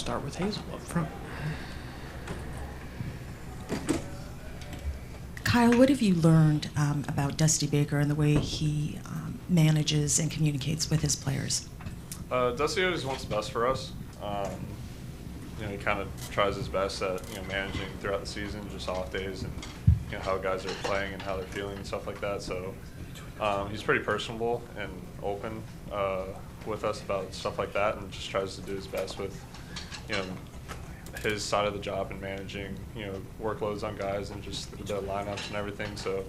start with Hazel up front. Kyle, what have you learned about Dusty Baker and the way he manages and communicates with his players? Dusty always wants the best for us. He kind of tries his best at managing throughout the season, just off days, and how guys are playing and how they're feeling and stuff like that. So he's pretty personable and open with us about stuff like that, and just tries to do his best with his side of the job and managing workloads on guys and just the lineups and everything. So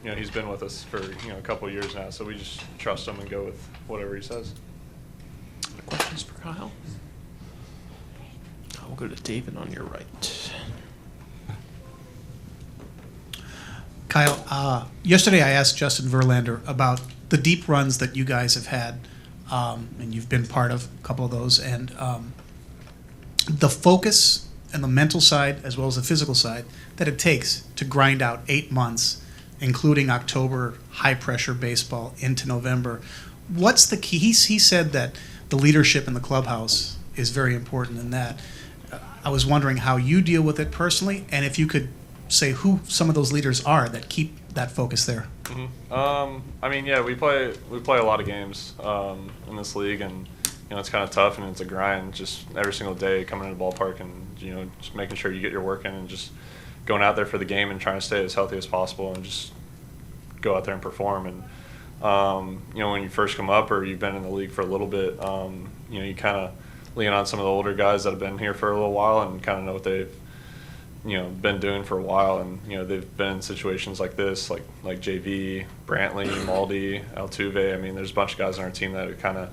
he's been with us for a couple of years now, so we just trust him and go with whatever he says. Questions for Kyle? We'll go to David on your right. Kyle, yesterday I asked Justin Verlander about the deep runs that you guys have had, and you've been part of a couple of those, and the focus and the mental side as well as the physical side that it takes to grind out 8 months, including October high-pressure baseball into November. What's the key? He said that the leadership in the clubhouse is very important in that. I was wondering how you deal with it personally, and if you could say who some of those leaders are that keep that focus there. Mm-hmm. We play a lot of games in this league, and it's kind of tough and it's a grind just every single day coming into the ballpark and just making sure you get your work in and just going out there for the game and trying to stay as healthy as possible and just go out there and perform. And when you first come up or you've been in the league for a little bit, you kind of lean on some of the older guys that have been here for a little while and kind of know what they've been doing for a while, and they've been in situations like this, like JV, Brantley, Maldi, Altuve. There's a bunch of guys on our team that have kind of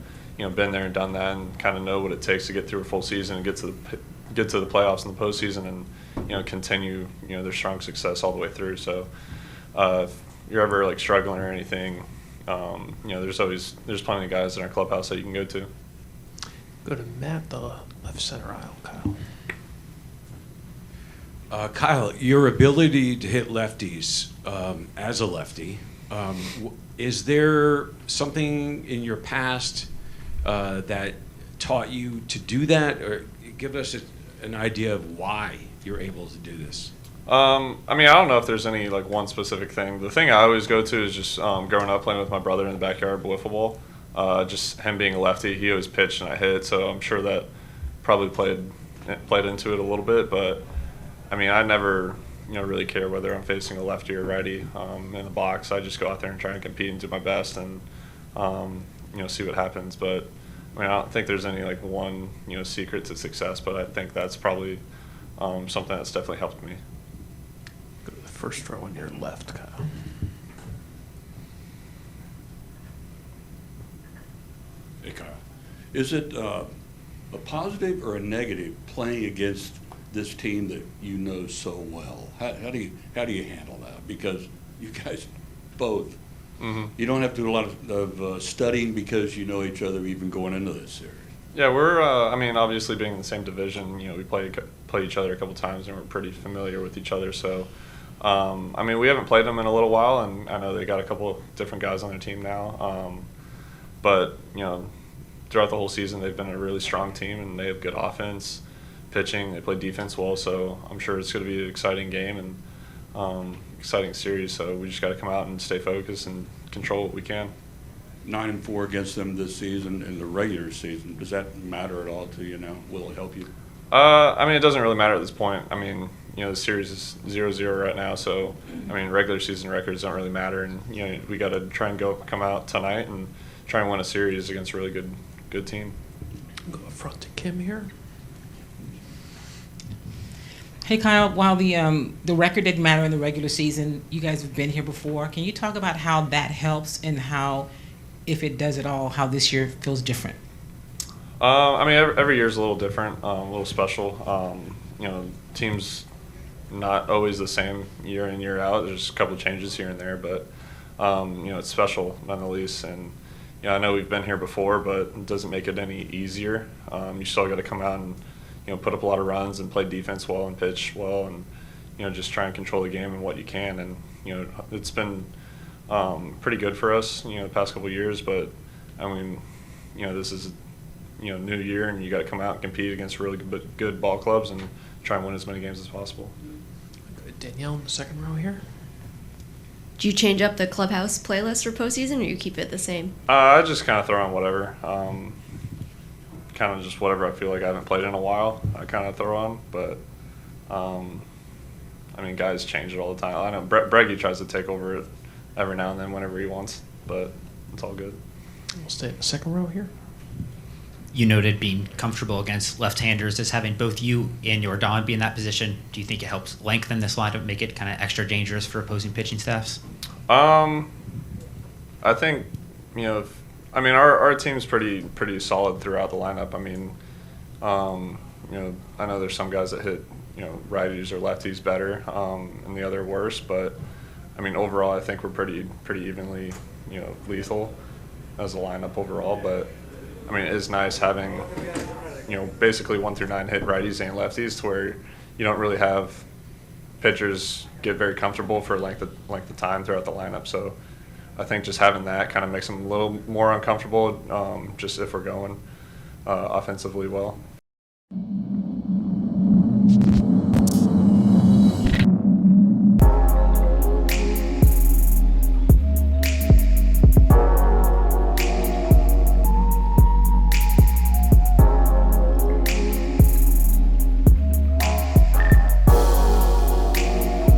been there and done that and kind of know what it takes to get through a full season and get to the playoffs and the postseason and continue their strong success all the way through. So if you're ever struggling or anything, there's plenty of guys in our clubhouse that you can go to. Go to Matt, the left center aisle. Kyle. Kyle, your ability to hit lefties as a lefty, is there something in your past that taught you to do that, or give us an idea of why you're able to do this? I don't know if there's any one specific thing. The thing I always go to is just growing up playing with my brother in the backyard wiffle ball. Just him being a lefty, he always pitched and I hit, so I'm sure that probably played into it a little bit. But I never really care whether I'm facing a lefty or righty in the box. I just go out there and try and compete and do my best and see what happens. But I don't think there's any one secret to success, but I think that's probably something that's definitely helped me. Go to the first row on your left, Kyle. Hey, Kyle. Is it a positive or a negative playing against this team that you know so well? How do you handle that? Because you guys both, you don't have to do a lot of studying because you know each other even going into this series. Yeah, we're obviously being in the same division, we played each other a couple times and we're pretty familiar with each other. So, we haven't played them in a little while, and I know they got a couple of different guys on their team now. But throughout the whole season, they've been a really strong team, and they have good offense, pitching. They play defense well, so I'm sure it's going to be an exciting game and exciting series. So we just got to come out and stay focused and control what we can. 9-4 against them this season in the regular season. Does that matter at all to you now? Will it help you? It doesn't really matter at this point. The series is 0-0 right now, so regular season records don't really matter, and we got to try and come out tonight and try and win a series against a really good team. Go up front to Kim here. Hey Kyle, while the record didn't matter in the regular season, you guys have been here before. Can you talk about how that helps and how, if it does at all, how this year feels different? Every year's a little different, a little special. Teams not always the same year in, year out. There's a couple of changes here and there, but it's special none the least. And I know we've been here before, but it doesn't make it any easier. You still got to come out and put up a lot of runs and play defense well and pitch well, and just try and control the game and what you can. And it's been pretty good for us the past couple of years, but this is new year, and you got to come out and compete against really good ball clubs and try and win as many games as possible. Good. Danielle in the second row here. Do you change up the clubhouse playlist for postseason, or you keep it the same? I just kind of throw on whatever. Kind of just whatever I feel like I haven't played in a while, I kind of throw on. But, I mean, guys change it all the time. I know Breggy tries to take over it every now and then whenever he wants, but it's all good. We'll stay in the second row here. You noted being comfortable against left-handers. Does having both you and Jordan be in that position, do you think it helps lengthen this lineup, make it kind of extra dangerous for opposing pitching staffs? I think, our team's pretty solid throughout the lineup. I mean, I know there's some guys that hit, righties or lefties better, and the other worse, but I mean, overall, I think we're pretty evenly, lethal as a lineup overall. But I mean, it's nice having, basically 1 through 9 hit righties and lefties, to where you don't really have pitchers get very comfortable for length of time throughout the lineup. So I think just having that kind of makes them a little more uncomfortable, just if we're going offensively well.